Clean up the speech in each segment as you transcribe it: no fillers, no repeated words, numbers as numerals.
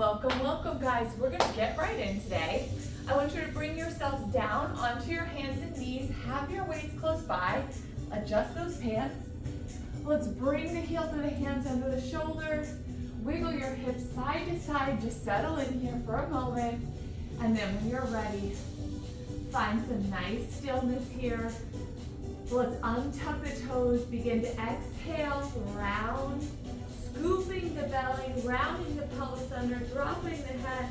Welcome, welcome guys. We're gonna get right in today. I want you to bring yourselves down onto your hands and knees, have your weights close by, adjust those pants. Let's bring the heels of the hands under the shoulders, wiggle your hips side to side, just settle in here for a moment, and then when you're ready, find some nice stillness here. Let's untuck the toes, begin to exhale, round, scooping the belly, rounding the pelvis under, dropping the head.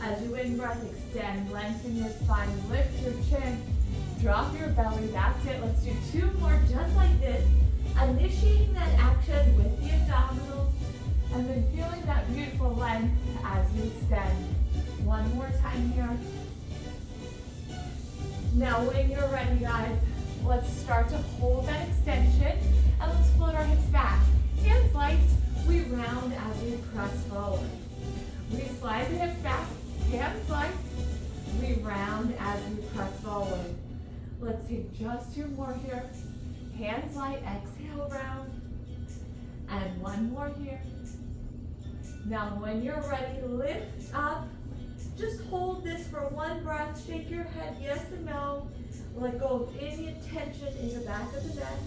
As you in-breath, extend, lengthen your spine, lift your chin, drop your belly, that's it. Let's do two more just like this. Initiating that action with the abdominals, and then feeling that beautiful length as you extend. One more time here. Now when you're ready, guys, let's start to hold that extension, and let's float our hips back. Hands light, we round as we press forward. We slide the hips back, hands light, we round as we press forward. Let's take just two more here. Hands light, exhale, round, and one more here. Now when you're ready, lift up. Just hold this for one breath. Shake your head yes and no. Let go of any tension in the back of the neck.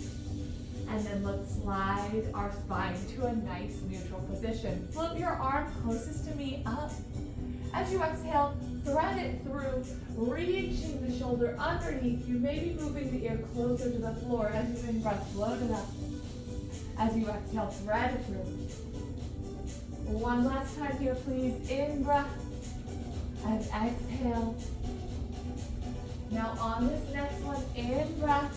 And then let's slide our spine to a nice neutral position. Float your arm closest to me up. As you exhale, thread it through, reaching the shoulder underneath you, maybe moving the ear closer to the floor. As you in-breath, float it up. As you exhale, thread it through. One last time here, please. In-breath and exhale. Now on this next one, in-breath,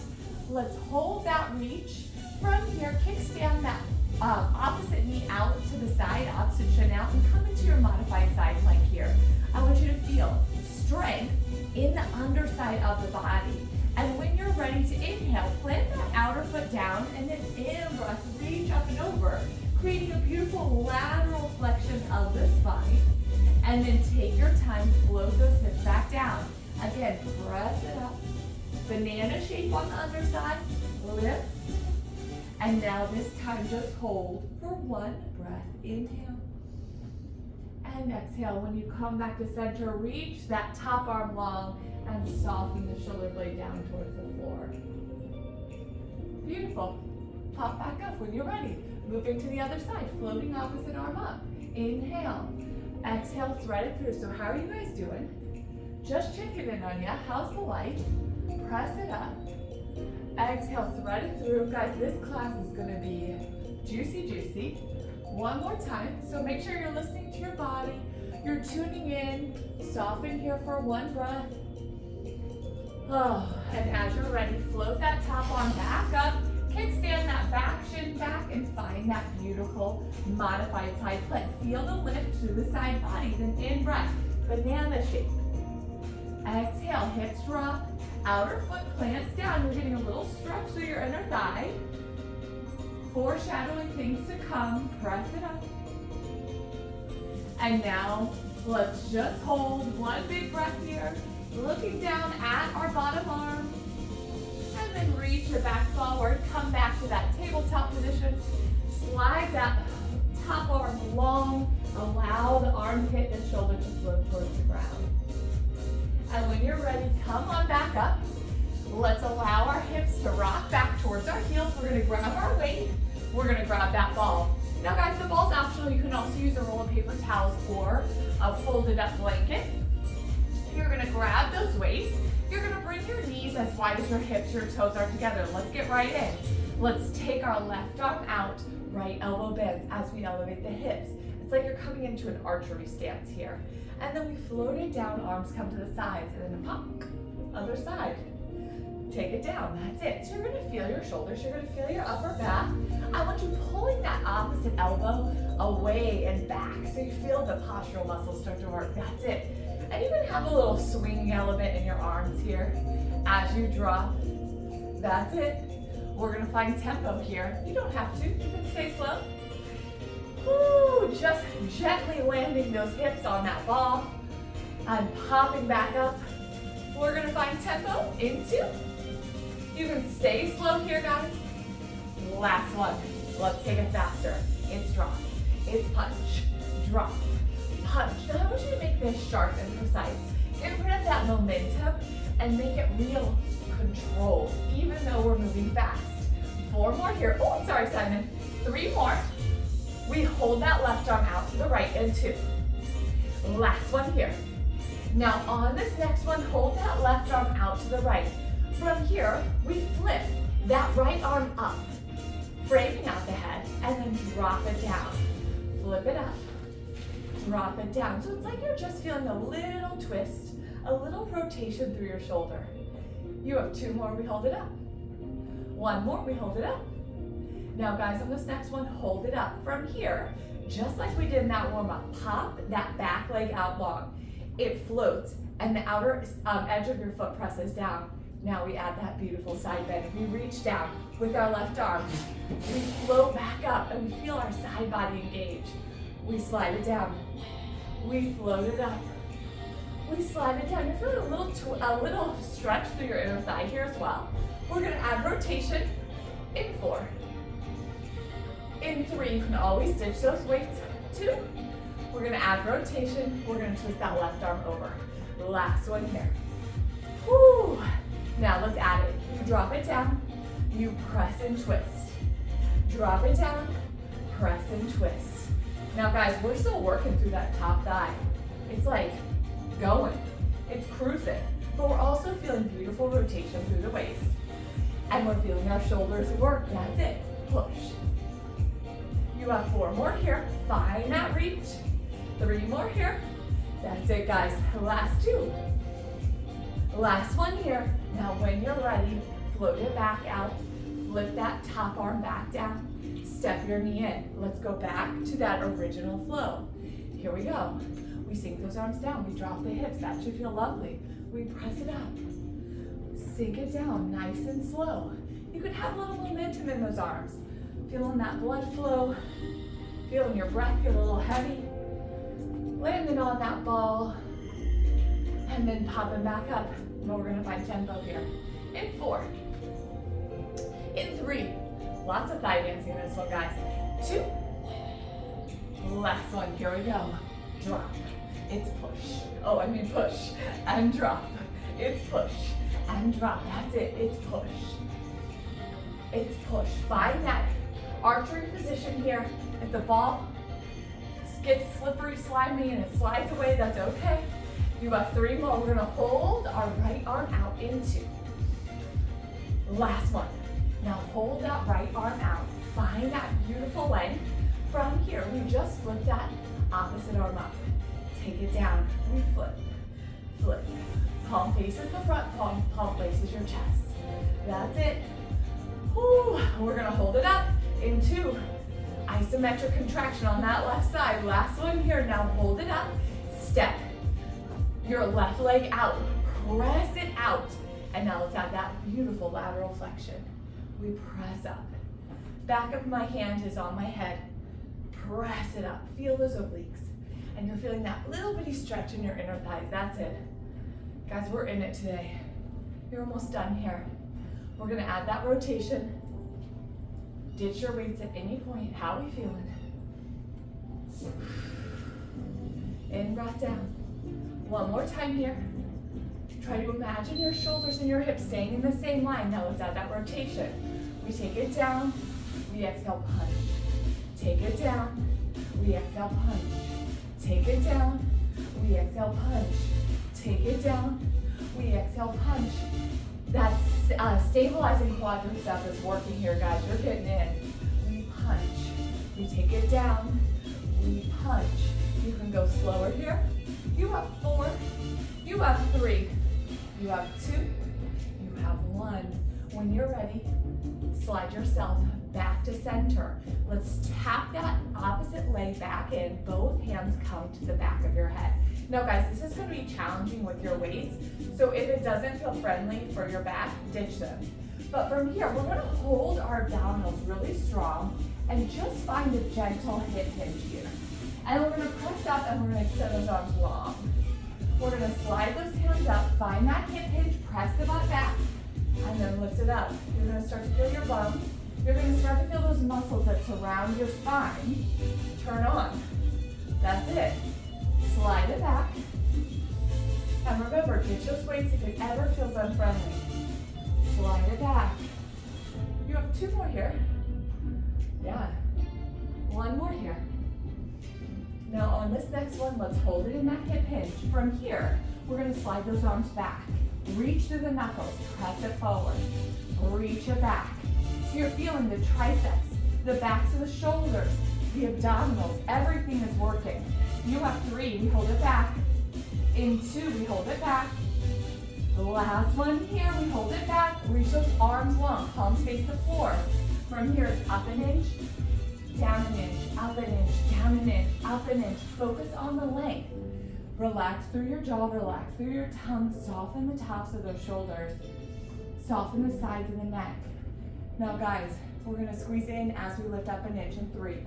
let's hold that reach. From here, kickstand that opposite knee out to the side, opposite shin out, and come into your modified side plank here. I want you to feel strength in the underside of the body. And when you're ready to inhale, plant that outer foot down, and then in-breath, reach up and over, creating a beautiful lateral flexion of the spine. And then take your time, float those hips back down. Again, press it up. Banana shape on the underside, lift. And now this time just hold for one breath. Inhale and exhale. When you come back to center, reach that top arm long and soften the shoulder blade down towards the floor. Beautiful. Pop back up when you're ready. Moving to the other side, floating opposite arm up. Inhale. Exhale, thread it through. So how are you guys doing? Just checking in on you. How's the light? Press it up. Exhale, thread it through. Guys, this class is going to be juicy, juicy. One more time. So make sure you're listening to your body. You're tuning in. Soften here for one breath. Oh, and as you're ready, float that top arm back up. Kickstand that back shin back and find that beautiful modified side plank. Feel the lift through the side body. Then in breath, banana shape. Exhale, hips drop. Outer foot plants down. You're getting a little stretch through your inner thigh. Foreshadowing things to come. Press it up. And now, let's just hold one big breath here. Looking down at our bottom arm. And then reach your back forward. Come back to that tabletop position. Slide that top arm long. Allow the armpit and shoulder to float towards the ground. And when you're ready, come on back up. Let's allow our hips to rock back towards our heels. We're gonna grab our weight. We're gonna grab that ball. Now guys, the ball's optional. You can also use a roll of paper towels or a folded up blanket. You're gonna grab those weights. You're gonna bring your knees as wide as your hips, your toes are together. Let's get right in. Let's take our left arm out, right elbow bends as we elevate the hips. It's like you're coming into an archery stance here. And then we float it down, arms come to the sides, and then a pop, other side. Take it down, that's it. So you're gonna feel your shoulders, you're gonna feel your upper back. I want you pulling that opposite elbow away and back so you feel the postural muscles start to work, that's it. And you're gonna have a little swinging element in your arms here as you drop. That's it. We're gonna find tempo here. You don't have to, you can stay slow. Woo, just gently landing those hips on that ball and popping back up. We're gonna find tempo into. You can stay slow here, guys. Last one. Let's take it faster. It's drop. It's punch. Drop. punch. Now I want you to make this sharp and precise. Get rid of that momentum and make it real control, even though we're moving fast. 4 more here. Oh, sorry, Simon. 3 more. We hold that left arm out to the right and 2. Last one here. Now on this next one, hold that left arm out to the right. From here, we flip that right arm up, framing out the head, and then drop it down. Flip it up, drop it down. So it's like you're just feeling a little twist, a little rotation through your shoulder. You have 2 more, we hold it up. 1 more, we hold it up. Now guys, on this next one, hold it up. From here, just like we did in that warm-up, pop that back leg out long. It floats, and the outer edge of your foot presses down. Now we add that beautiful side bend. We reach down with our left arm. We float back up, and we feel our side body engage. We slide it down. We float it up. We slide it down. You're feeling a little stretch through your inner thigh here as well. We're gonna add rotation in 4. In 3, you can always ditch those weights. 2. We're gonna add rotation. We're gonna twist that left arm over. Last one here. Whew. Now let's add it. You drop it down. You press and twist. Drop it down. Press and twist. Now guys, we're still working through that top thigh. It's like going. It's cruising. But we're also feeling beautiful rotation through the waist. And we're feeling our shoulders work. That's it. Push. You have 4 more here. Find that reach. 3 more here. That's it, guys. Last 2. Last one here. Now when you're ready, float it back out. Flip that top arm back down. Step your knee in. Let's go back to that original flow. Here we go. We sink those arms down. We drop the hips. That should feel lovely. We press it up. Sink it down nice and slow. You could have a little momentum in those arms. Feeling that blood flow. Feeling your breath get a little heavy. Landing on that ball. And then popping back up. But we're gonna find tempo here. In 4. In 3. Lots of thigh dancing in this one, guys. 2. Last one, here we go. Drop. It's push. Oh, I mean push. And drop. It's push. And drop. That's it. It's push. It's push. Find that archery position here. If the ball gets slippery, slimy, and it slides away, that's okay. You have 3 more. We're gonna hold our right arm out in 2. Last one. Now hold that right arm out. Find that beautiful length. From here, we just flip that opposite arm up. Take it down. We flip. Flip. Palm faces the front, palm faces your chest. That's it. Whew. We're gonna hold it up in 2. Isometric contraction on that left side. Last one here. Now hold it up. Step your left leg out. Press it out. And now let's add that beautiful lateral flexion. We press up. Back of my hand is on my head. Press it up. Feel those obliques. And you're feeling that little bitty stretch in your inner thighs. That's it. Guys, we're in it today. You're almost done here. We're gonna add that rotation. Ditch your weights at any point. How are we feeling? In, breath down. One more time here. Try to imagine your shoulders and your hips staying in the same line. Now let's add that rotation. We take it down. We exhale, punch. Take it down. We exhale, punch. Take it down. We exhale, punch. Take it down. We exhale, punch. That stabilizing quadricep is working here, guys. You're getting in. We punch. We take it down. We punch. You can go slower here. You have 4. You have 3. You have 2. You have 1. When you're ready, slide yourself back to center. Let's tap that opposite leg back in. Both hands come to the back of your head. Now guys, this is going to be challenging with your weights. So if it doesn't feel friendly for your back, ditch them. But from here, we're going to hold our abdominals really strong and just find a gentle hip hinge here. And we're going to press up and we're going to extend those arms long. We're going to slide those hands up, find that hip hinge, press the butt back, and then lift it up. You're going to start to feel your bum. You're going to start to feel those muscles that surround your spine turn on. That's it. work. Get those weights if it ever feels unfriendly. Slide it back. You have 2 more here. Yeah. 1 more here. Now on this next one, let's hold it in that hip hinge. From here, we're gonna slide those arms back. Reach through the knuckles, press it forward. Reach it back. So you're feeling the triceps, the backs of the shoulders, the abdominals, everything is working. You have 3, we hold it back. In 2, we hold it back. The last one here, we hold it back. Reach those arms long, palms face the floor. From here, it's up an inch, down an inch, up an inch, down an inch, up an inch. Focus on the length. Relax through your jaw, relax through your tongue, soften the tops of those shoulders, soften the sides of the neck. Now guys, we're gonna squeeze in as we lift up an inch in 3,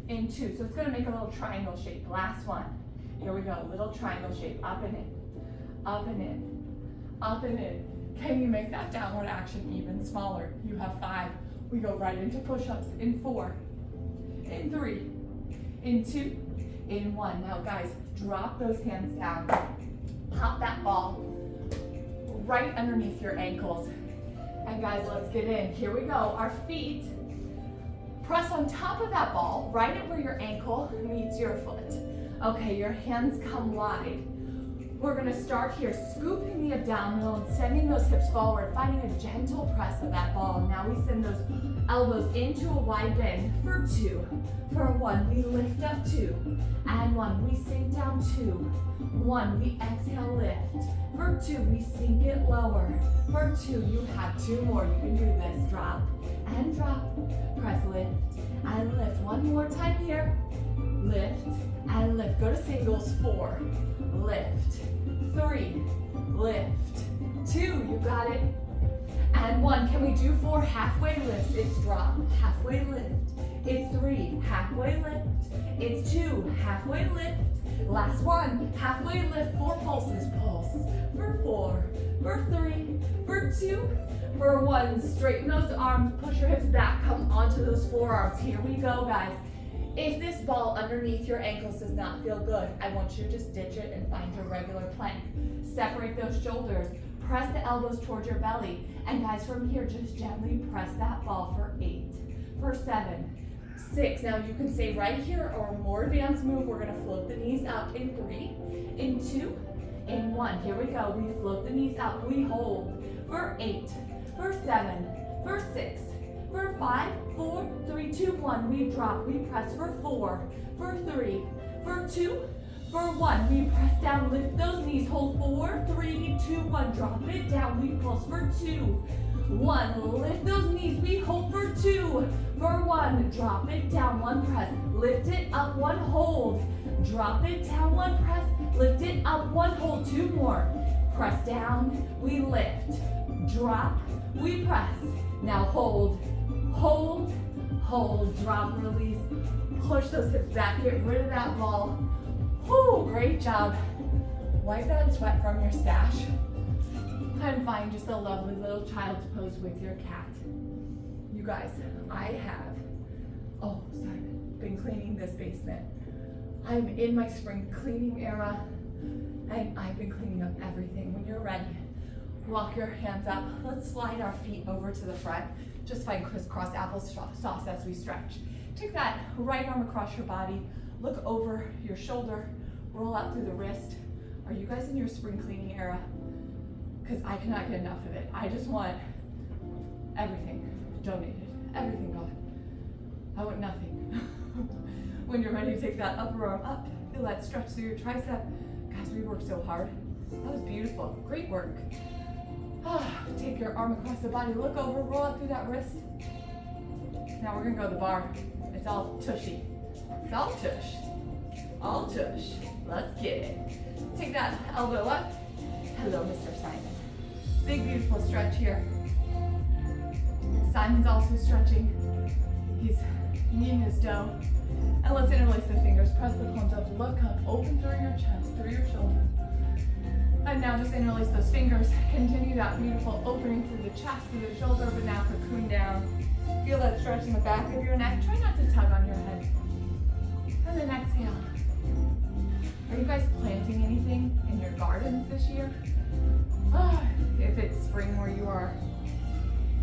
in 2. So it's gonna make a little triangle shape. Last one. Here we go, little triangle shape, up and in, up and in, up and in. Can you make that downward action even smaller? You have 5. We go right into push-ups in 4, in 3, in 2, in 1. Now guys, drop those hands down. Pop that ball right underneath your ankles. And guys, let's get in. Here we go. Our feet press on top of that ball, right at where your ankle meets your foot. Okay, your hands come wide. We're gonna start here, scooping the abdominal and sending those hips forward, finding a gentle press of that ball. Now we send those elbows into a wide bend for 2. For 1, we lift up 2. And 1, we sink down 2. 1, we exhale, lift. For 2, we sink it lower. For 2, you have 2 more. You can do this. Drop and drop. Press, lift and lift. 1 more time here. Lift and lift. Go to singles. 4, lift. 3, lift. 2, you got it. And 1, can we do 4 halfway lifts? It's drop, halfway lift. It's 3, halfway lift. It's 2, halfway lift. Last one, halfway lift, 4 pulses. Pulse for 4, for 3, for 2, for 1. Straighten those arms, push your hips back, come onto those forearms. Here we go, guys. If this ball underneath your ankles does not feel good, I want you to just ditch it and find your regular plank. Separate those shoulders, press the elbows towards your belly. And guys, from here, just gently press that ball for 8, for 7, 6. Now you can stay right here or a more advanced move. We're gonna float the knees up in 3, in 2, in 1. Here we go. We float the knees up. We hold for 8, for 7, for 6, for 5, 4, 3, 2, 1. We drop. We press for 4, for 3, for 2, for 1. We press down. Lift those knees. Hold 4, 3, 2, 1. Drop it down. We pulse for 2, 1. Lift those knees. We hold for 2, for 1. Drop it down. 1 press. Lift it up. 1 hold. Drop it down. 1 press. Lift it up. 1 hold. 2 more. Press down. We lift. Drop. We press. Now hold. Hold. Hold. Drop. Release. Push those hips back. Get rid of that ball. Whew, great job. Wipe that sweat from your stash. And find just a lovely little child's pose with your cat. You guys, I have, been cleaning this basement. I'm in my spring cleaning era, and I've been cleaning up everything. When you're ready, walk your hands up. Let's slide our feet over to the front. Just find crisscross applesauce as we stretch. Take that right arm across your body. Look over your shoulder, roll out through the wrist. Are you guys in your spring cleaning era? Because I cannot get enough of it. I just want everything donated, everything gone. I want nothing. When you're ready to take that upper arm up, feel that stretch through your tricep. Guys, we worked so hard. That was beautiful, great work. Take your arm across the body, look over, roll out through that wrist. Now we're gonna go to the bar. It's all tushy. It's all tush. All tush. Let's get it. Take that elbow up. Hello, Mr. Simon. Big, beautiful stretch here. Simon's also stretching. He's kneading his dough. And let's interlace the fingers. Press the palms up. Look up. Open through your chest, through your shoulder. And now just interlace those fingers. Continue that beautiful opening through the chest, through the shoulder, but now cocoon down. Feel that stretch in the back of your neck. Try not to tug on your head. And then exhale. Are you guys planting anything in your gardens this year? If it's spring where you are.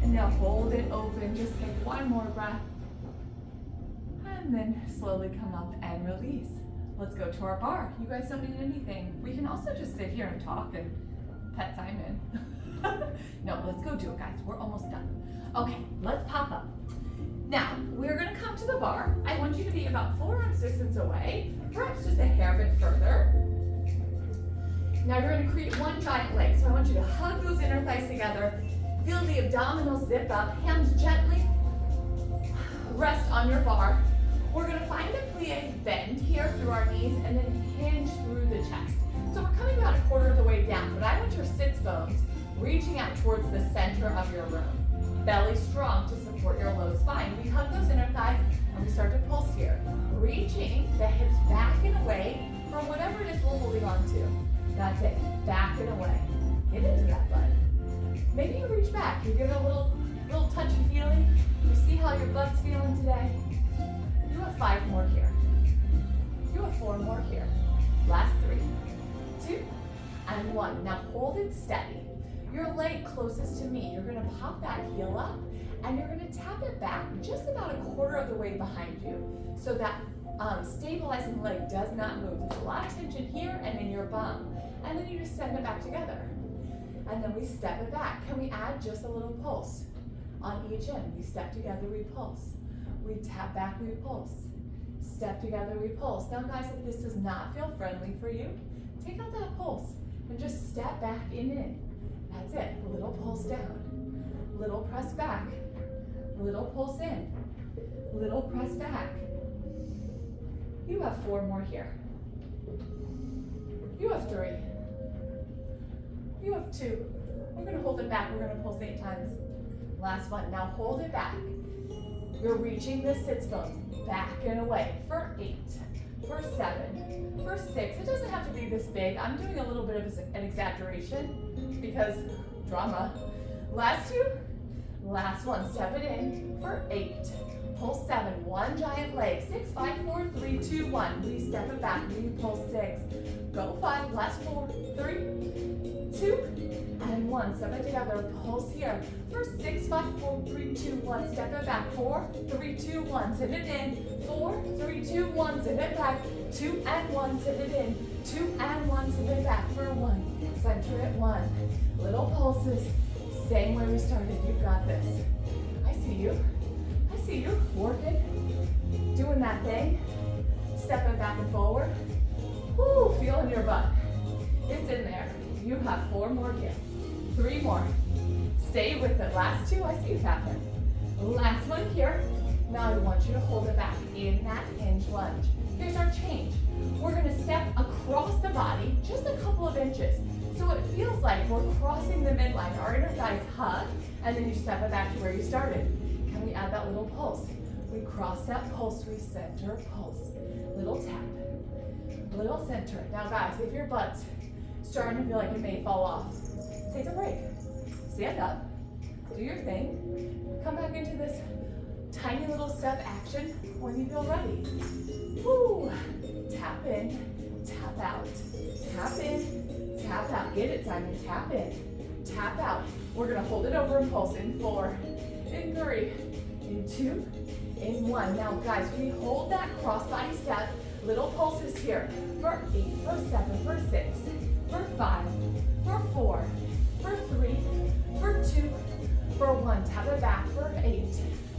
And now hold it open, just take one more breath. And then slowly come up and release. Let's go to our bar. You guys don't need anything. We can also just sit here and talk and pet Simon. No, let's go do it, guys. We're almost done. Okay, let's pop up. Now, we're gonna come to the bar. I want you to be about 4 arms distance away, perhaps just a hair bit further. Now you're gonna create one giant leg. So I want you to hug those inner thighs together. Feel the abdominals zip up, hands gently rest on your bar. We're gonna find a plie bend here through our knees and then hinge through the chest. So we're coming about a quarter of the way down, but I want your sits bones reaching out towards the center of your room. Belly strong to support your low spine. We hug those inner thighs and we start to pulse here. Reaching the hips back and away from whatever it is we're holding on to. That's it, back and away. Get into that butt. Maybe you reach back, you give it a little touchy feeling. You see how your butt's feeling today? You have 5 more here. You have 4 more here. Last 3, 2, and 1. Now hold it steady. Your leg closest to me, you're gonna pop that heel up and you're gonna tap it back just about a quarter of the way behind you. So that stabilizing leg does not move. There's a lot of tension here and in your bum. And then you just send it back together. And then we step it back. Can we add just a little pulse? On each end, we step together, we pulse. We tap back, we pulse. Step together, we pulse. Now guys, if this does not feel friendly for you, take out that pulse and just step back in. That's it, little pulse down. Little press back. Little pulse in. Little press back. You have 4 more here. You have 3. You have 2. We're gonna hold it back. We're gonna pulse 8 times. Last one. Now hold it back. You're reaching the sits bones back and away for 8, for 7, for 6. It doesn't have to be this big. I'm doing a little bit of an exaggeration because drama. Last 2. Last one. Step it in for 8. Pulse 7. 1 giant leg. 6, 5, 4, 3, 2, 1. We step it back. We pulse 6. Go 5. Last 4, 3, 2, and 1. Step it together. Pulse here. For 6, 5, 4, 3, 2, 1. Step it back. 4, 3, 2, 1. Sit it in. 4, 3, 2, 1. Sit it back. 2 and 1. Sit it in. 2 and 1. Sit it back for 1. Center it. 1. Little pulses. Same way we started. You've got this. I see you. I see you. Working. Doing that thing. Stepping back and forward. Woo, feeling your butt. It's in there. You have 4 more here. 3 more. Stay with it. Last 2, I see you tapping. Last one here. Now I want you to hold it back in that hinge lunge. Here's our change. We're gonna step across the body just a couple of inches. So it feels like we're crossing the midline. Our inner thighs hug, and then you step it back to where you started. Can we add that little pulse? We cross that pulse, we center pulse. Little tap, little center. Now guys, if your butt's starting to feel like it may fall off, take a break. Stand up, do your thing. Come back into this tiny little step action when you feel ready. Woo. Tap in, tap out. Tap in, tap out. Get it, Simon. Tap in, tap out. We're gonna hold it over and pulse in 4, in 3, in 2, in 1. Now guys, we hold that crossbody step. Little pulses here for 8, for 7, for 6, for 5, for 4, for 3, for 2, for 1. Tap it back for 8,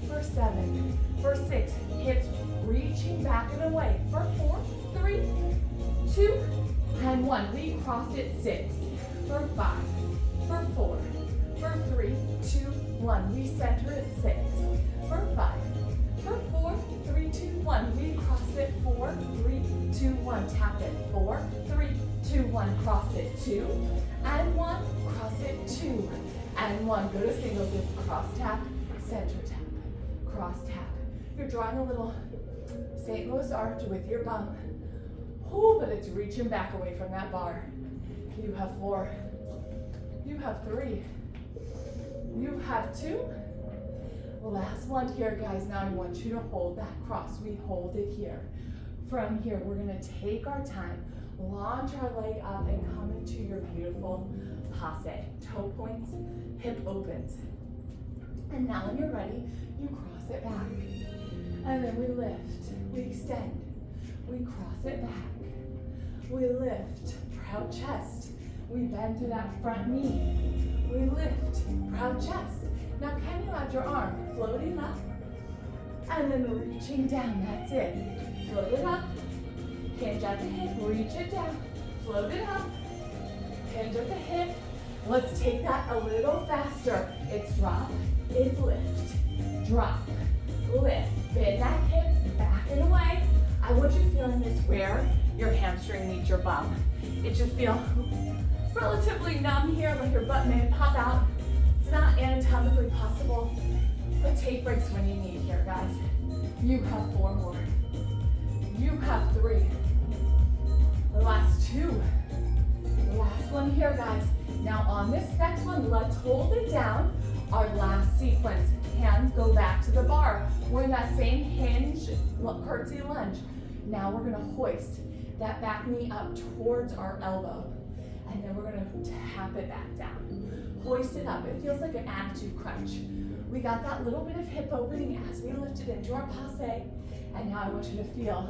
for 7, for 6. Hips reaching back and away for 4, 3, 2, and 1. We cross it 6, for 5, for 4, for 3, 2, 1. We center it 6, for 5, for 4, 3, 2, 1. We cross it 4, 3, 2, 1. Tap it 4, 3, 2, 1. Cross it 2 and 1. Cross it 2 and 1. Go to single dip. Cross tap, center tap, cross tap. You're drawing a little St. Louis arch with your bum. Ooh, but it's reaching back away from that bar. You have 4. You have 3. You have 2. Last one here, guys. Now I want you to hold that cross. We hold it here From here, we're gonna take our time, launch our leg up and come into your beautiful passe. Toe points, hip opens. And now when you're ready, you cross it back. And then we lift, we extend, we cross it back. We lift, proud chest. We bend to that front knee. We lift, proud chest. Now can you add your arm, floating up, and then reaching down, that's it. Float it up, hinge at the hip, reach it down, float it up, hinge at the hip. Let's take that a little faster. It's drop, it's lift, drop, lift. Bend that hip, back and away. I want you feeling this where your hamstring meets your bum. It should feel relatively numb here, like your butt may pop out. It's not anatomically possible, but take breaks when you need here, guys. You have 4 more. You have 3. The last 2. The last one here, guys. Now on this next one, let's hold it down. Our last sequence. Hands go back to the bar. We're in that same hinge, curtsy lunge. Now we're gonna hoist that back knee up towards our elbow. And then we're gonna tap it back down. Hoist it up. It feels like an attitude crunch. We got that little bit of hip opening as we lifted into our passe. And now I want you to feel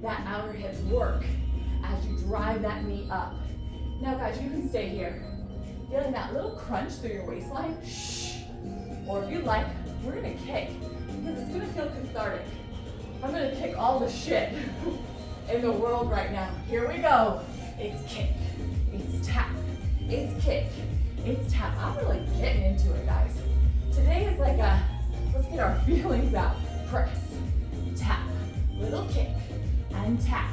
that outer hip work as you drive that knee up. Now guys, you can stay here. Feeling that little crunch through your waistline. Shh. Or if you like, we're gonna kick because it's gonna feel cathartic. I'm gonna kick all the shit in the world right now. Here we go. It's kick, it's tap, it's kick, it's tap. I'm really getting into it, guys. Today is like a, let's get our feelings out. Press, tap, little kick, and tap.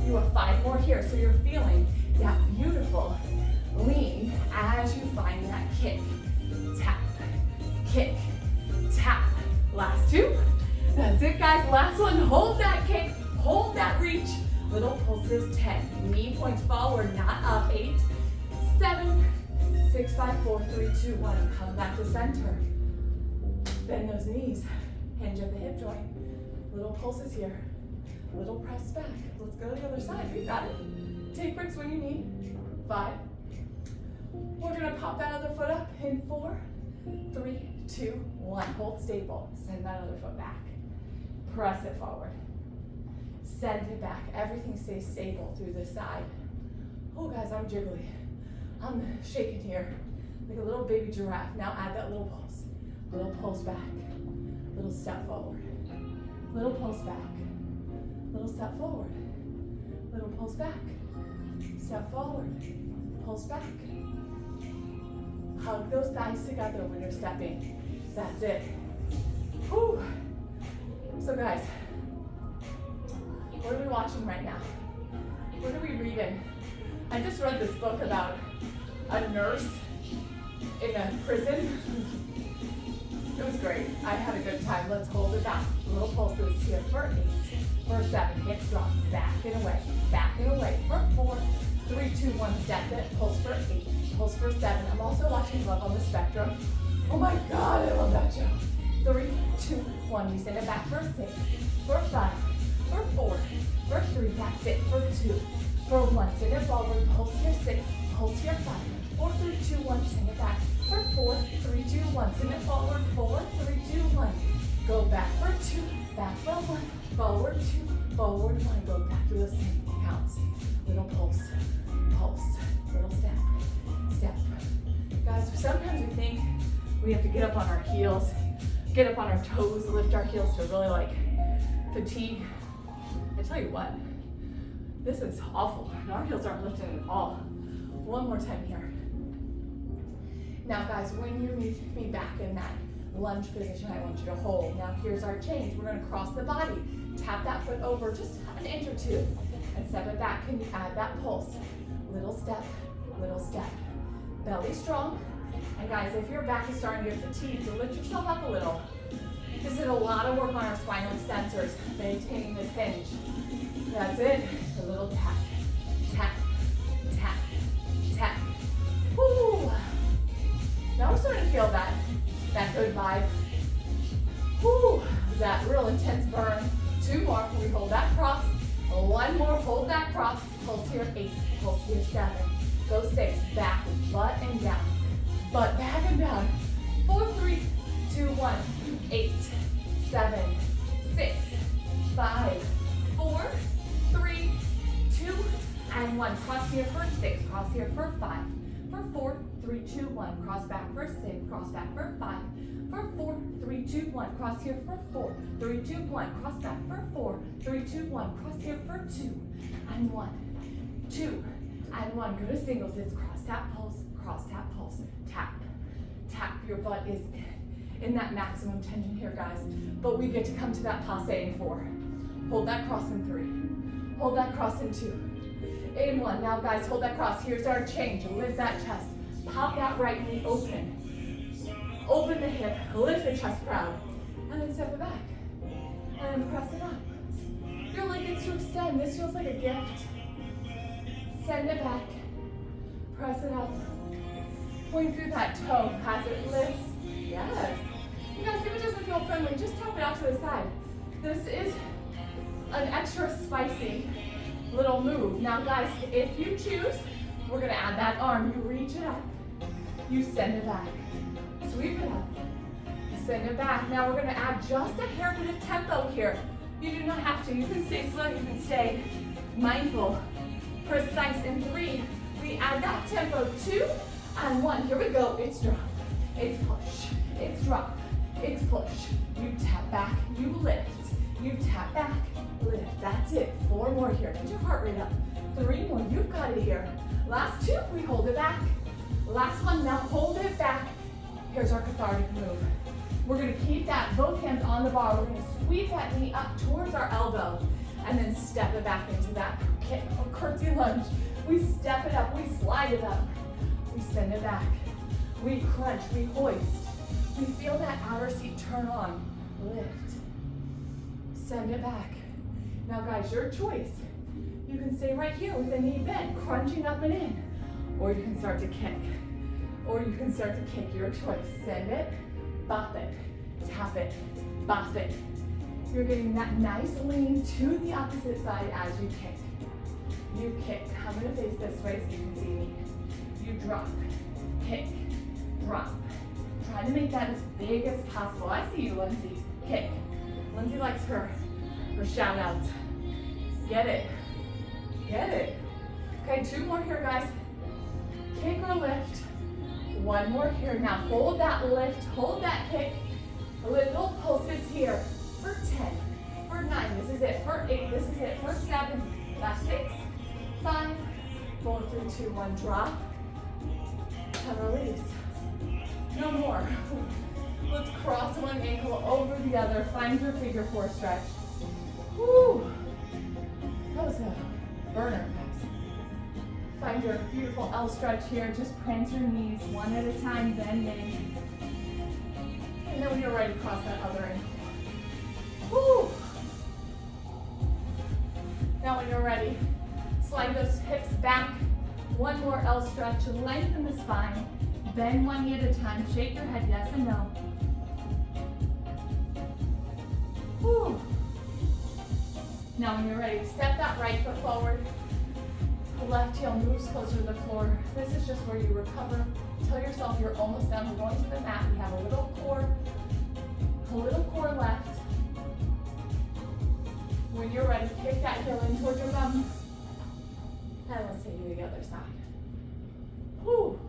You have 5 more here, so you're feeling that beautiful lean as you find that kick, tap, kick, tap. Last 2. That's it, guys. Last one. Hold that kick, hold that reach. Little pulses, 10. Knee points forward, not up. 8, 7, 6, 5, 4, 3, 2, 1. Come back to center. Bend those knees. Hinge at the hip joint. Little pulses here. Little press back. Let's go to the other side. You got it. Take breaks when you need. 5. We're gonna pop that other foot up in 4, 3, 2, 1. Hold stable. Send that other foot back. Press it forward. Send it back. Everything stays stable through this side. Oh guys, I'm jiggly. I'm shaking here like a little baby giraffe. Now add that little pulse. Little pulse back. Little step forward. Little pulse back. Little step forward. Little pulse back. Step forward. Pulse back. Hug those thighs together when you're stepping. That's it. Whew. So guys, what are we watching right now? What are we reading? I just read this book about a nurse in a prison. It was great. I had a good time. Let's hold it down. Little pulses here for 8, for 7. Hips drop. Back and away. Back and away. For 4, 3, 2, 1. Step it. Pulse for 8. Pulse for 7. I'm also watching Love on the Spectrum. Oh my God, I love that show. 3, 2, 1. We send it back for 6, for 5, for 4, for 3. That's it. For 2, for 1. Send it forward. Pulse here 6. Pulse here 5. 4, 3, 2, 1. Send it back. For 4, 3, 2, 1. Send it forward. 4, 3, 2, 1. Go back for 2. Back for 1. Forward 2. Forward 1. Go back to the same counts. Little pulse. Pulse. Little step. Step. Guys, sometimes we think we have to get up on our heels, get up on our toes, lift our heels to really like fatigue. I tell you what, this is awful. Our heels aren't lifting at all. One more time here. Now guys, when you need to be back in that lunge position, I want you to hold. Now here's our change. We're gonna cross the body. Tap that foot over just an inch or 2 and step it back. Can you add that pulse? Little step, little step. Belly strong. And guys, if your back is starting to get fatigued, so lift yourself up a little. This is a lot of work on our spinal extensors, maintaining this hinge. That's it. A little tap, tap, tap, tap. Woo! Now we're starting to feel that good vibe. Woo! That real intense burn. 2 more. We hold that cross. pulse here, 8, pulse here, 7, go 6, back, butt and down, butt back and down, 4, 3, 2, 1, 8, 7, 6, 5, 4, 3, 2, and 1. Cross here for 6, cross here for 5, for 4, 3, 2, 1, cross back for 6, cross back for 5, for 4, 3, 2, 1, cross here for 4, 3, 2, 1, cross back for 4, 3, 2, 1, cross here for 2, and 1, 2, and 1. Go to singles. It's cross tap pulse, tap, tap. Your butt is in that maximum tension here, guys. But we get to come to that passe in 4. Hold that cross in 3. Hold that cross in 2. In 1. Now, guys, hold that cross. Here's our change. Lift that chest. Pop that right knee open. Open the hip. Lift the chest proud. And then step it back. And then press it up. Your leg gets to extend. This feels like a gift. Send it back. Press it up. Point through that toe as it lifts. Yes. You guys, if it doesn't feel friendly, just tap it out to the side. This is an extra spicy little move. Now, guys, if you choose, we're going to add that arm. You reach it up. You send it back. Sweep it up. Send it back. Now, we're going to add just a hair bit of tempo here. You do not have to. You can stay slow. You can stay mindful. Precise. In 3, we add that tempo. 2 and 1. Here we go. It's drop. It's push. It's drop. It's push. You tap back. You lift. You tap back. Lift. That's it. 4 more here. Get your heart rate up. 3 more. You've got it here. Last 2. We hold it back. Last 1. Now hold it back. Here's our cathartic move. We're going to keep that, both hands on the bar. We're going to squeeze that knee up towards our elbow and then step it back into that curtsy lunge. We step it up. We slide it up. We send it back. We crunch. We hoist. We feel that outer seat turn on. Lift. Send it back. Now, guys, your choice. You can stay right here with the knee bent, crunching up and in. Or you can start to kick. Or you can start to kick. Your choice. Send it. Bop it, tap it, bop it. You're getting that nice lean to the opposite side as you kick. You kick. I'm going to face this way so you can see me. You drop, kick, drop. Try to make that as big as possible. I see you, Lindsay. Kick. Lindsay likes her shout outs. Get it. Get it. Okay, 2 more here, guys. Kick or lift. 1 more here. Now hold that lift, hold that kick. Little pulses here for 10, for 9, this is it, for 8, this is it, for 7, last 6, 5, 4, 3, 2, 1, drop, and release. No more. Let's cross one ankle over the other. Find your figure 4 stretch. Woo! That was a burner. Find your beautiful L stretch here. Just plant your knees one at a time, bending. And then when you're ready, cross that other ankle. Woo! Now when you're ready, slide those hips back. 1 more L stretch. Lengthen the spine. Bend one knee at a time. Shake your head yes and no. Woo! Now when you're ready, step that right foot forward. The left heel moves closer to the floor. This is just where you recover. Tell yourself you're almost done. We're going to the mat. We have a little core left. When you're ready, kick that heel in towards your bum. And let's take you to the other side. Whew.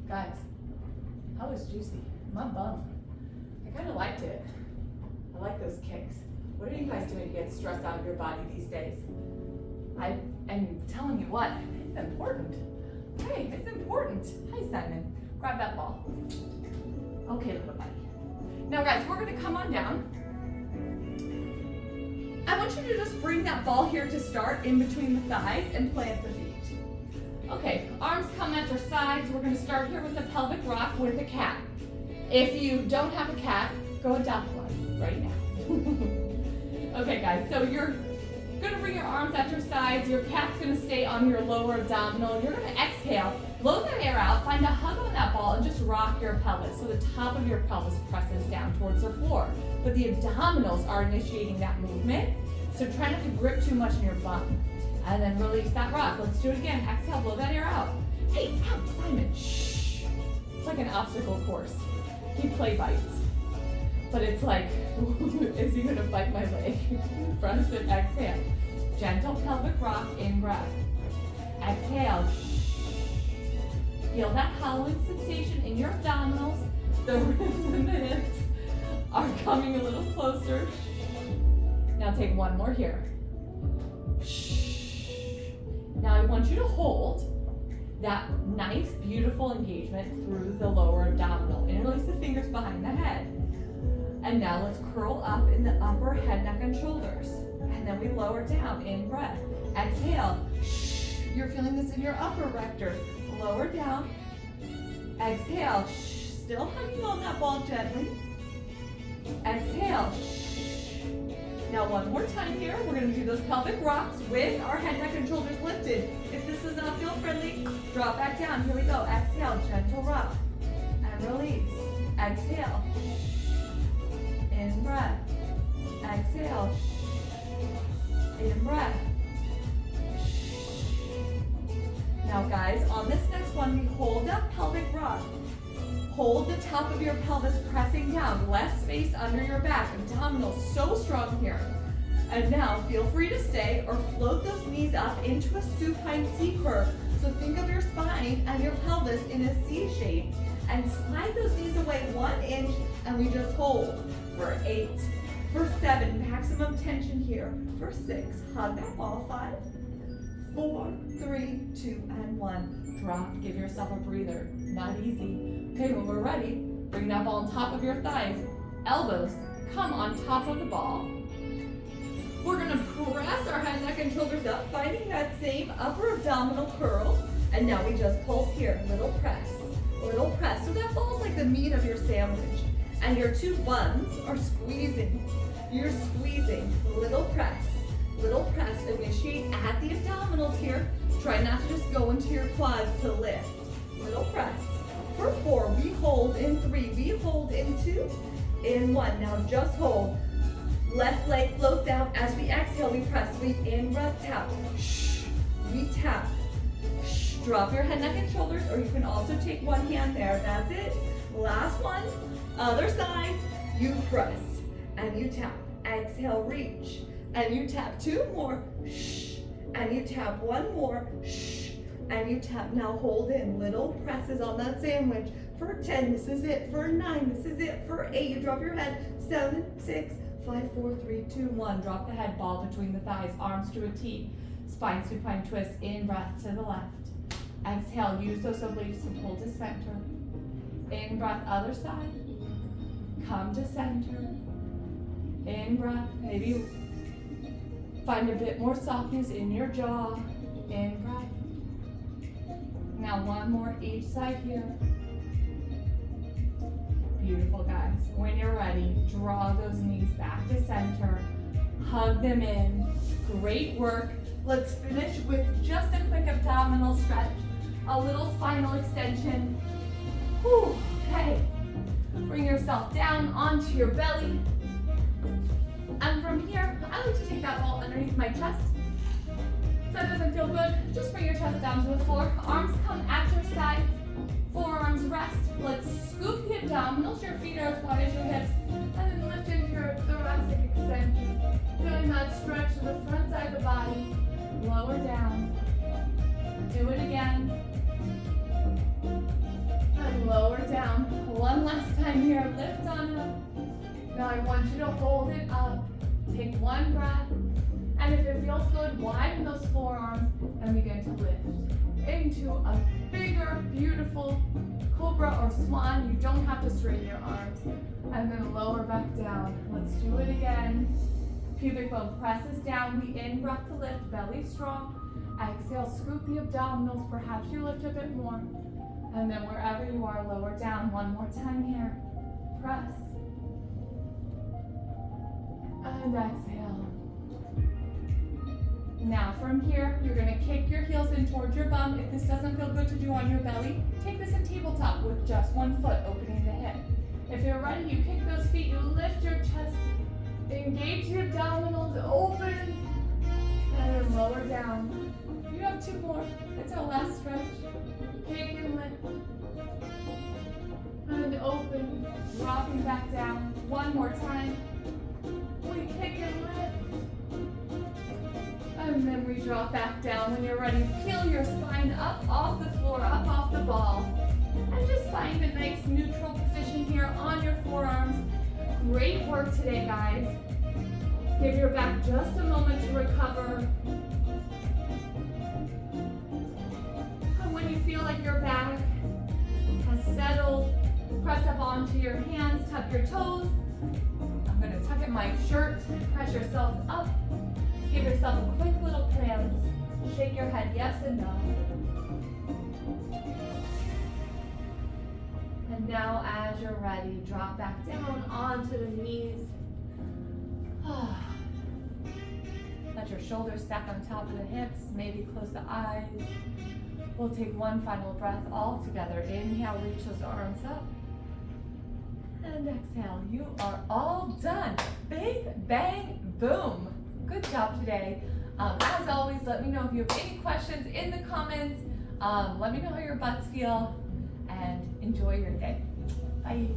Guys, that was juicy. My bum. I kind of liked it. I like those kicks. What are you guys doing to get stress out of your body these days? I'm telling you what, it's important. Hey, it's important. Hi, Simon. Grab that ball. Okay, little buddy. Now, guys, we're going to come on down. I want you to just bring that ball here to start in between the thighs and plant the feet. Okay, arms come at your sides. We're going to start here with the pelvic rock with a cat. If you don't have a cat, go adopt one right now. Okay, guys, so you're going to bring your arms at your sides. Your cat's going to stay on your lower abdominal. You're going to exhale, blow that air out, find a hug on that ball, and just rock your pelvis. So the top of your pelvis presses down towards the floor. But the abdominals are initiating that movement. So try not to grip too much in your bum. And then release that rock. Let's do it again. Exhale, blow that air out. Hey, Simon, shh. It's like an obstacle course. He play bites. But it's like, is he gonna bite my leg? Press and exhale. Gentle pelvic rock, in breath. Exhale. Feel that hollowing sensation in your abdominals. The ribs and the hips are coming a little closer. Now take one more here. Now I want you to hold that nice, beautiful engagement through the lower abdominal. Interlace the fingers behind the head. And now let's curl up in the upper head, neck, and shoulders. And then we lower down, in breath. Exhale. You're feeling this in your upper rector. Lower down. Exhale. Still hanging on that ball gently. Exhale. Now one more time here. We're going to do those pelvic rocks with our head, neck, and shoulders lifted. If this does not feel friendly, drop back down. Here we go. Exhale. Gentle rock. And release. Exhale. In breath. Exhale. In breath. Now guys, on this next one, we hold that pelvic rock. Hold the top of your pelvis pressing down. Less space under your back. Abdominals so strong here. And now feel free to stay or float those knees up into a supine C curve. So think of your spine and your pelvis in a C shape. And slide those knees away 1 inch, and we just hold for 8, for 7, maximum tension here, for 6, hug that ball, 5, 4, 3, 2, and 1. Drop, give yourself a breather, not easy. Okay, when we're ready, bring that ball on top of your thighs, elbows come on top of the ball. We're gonna press our head, neck, and shoulders up, finding that same upper abdominal curl, and now we just pulse here, little press. Little press. So that ball's like the meat of your sandwich. And your 2 buns are squeezing. You're squeezing. Little press. Little press. Initiate at the abdominals here. Try not to just go into your quads to lift. Little press. For 4, we hold. In 3, we hold. In 2, in 1. Now just hold. Left leg floats out. As we exhale, we press. We in breath, tap. Shh. We tap. Drop your head, neck, and shoulders, or you can also take one hand there. That's it. Last one. Other side. You press and you tap. Exhale, reach. And you tap 2 more. Shh. And you tap 1 more. Shh. And you tap. Now hold in. Little presses on that sandwich. For 10, this is it. For 9, this is it. For 8, you drop your head. 7, 6, 5, 4, 3, 2, 1. Drop the head, ball between the thighs, arms to a T. Spine supine twist. In breath to the left. Exhale, use those obliques to pull to center. In breath, other side. Come to center. In breath, maybe find a bit more softness in your jaw. In breath. Now one more each side here. Beautiful, guys. When you're ready, draw those knees back to center. Hug them in. Great work. Let's finish with just a quick abdominal stretch. A little spinal extension. Whew, okay. Bring yourself down onto your belly. And from here, I like to take that ball underneath my chest. If that doesn't feel good, just bring your chest down to the floor. Arms come at your side. Forearms rest. Let's scoop the abdominals. Your feet are as wide as your hips. And then lift into your thoracic extension. Feeling that stretch to the front side of the body. Lower down. Do it again. And lower down. One last time here. Lift on up. Now I want you to hold it up. Take one breath. And if it feels good, widen those forearms and begin to lift into a bigger, beautiful cobra or swan. You don't have to straighten your arms. And then lower back down. Let's do it again. Pubic bone presses down. We in breath to lift, belly strong. Exhale, scoop the abdominals. Perhaps you lift a bit more. And then wherever you are, lower down. One more time here. Press. And exhale. Now from here, you're going to kick your heels in towards your bum. If this doesn't feel good to do on your belly, take this in tabletop with just one foot, opening the hip. If you're ready, you kick those feet, you lift your chest, engage the abdominals, open, And then lower down. You have 2 more. It's our last stretch. Kick and lift. And open. Dropping back down. One more time. We kick and lift. And then we drop back down. When you're ready, peel your spine up off the floor, up off the ball. And just find a nice neutral position here on your forearms. Great work today, guys. Give your back just a moment to recover. And when you feel like your back has settled, press up onto your hands, tuck your toes. I'm going to tuck in my shirt, press yourself up. Give yourself a quick little cleanse. Shake your head yes and no. And now as you're ready, drop back down onto the knees. Let your shoulders stack on top of the hips, maybe close the eyes. We'll take one final breath all together. Inhale, reach those arms up. And exhale, you are all done. Big bang, boom. Good job today. As always, let me know if you have any questions in the comments. Let me know how your butts feel and enjoy your day. Bye.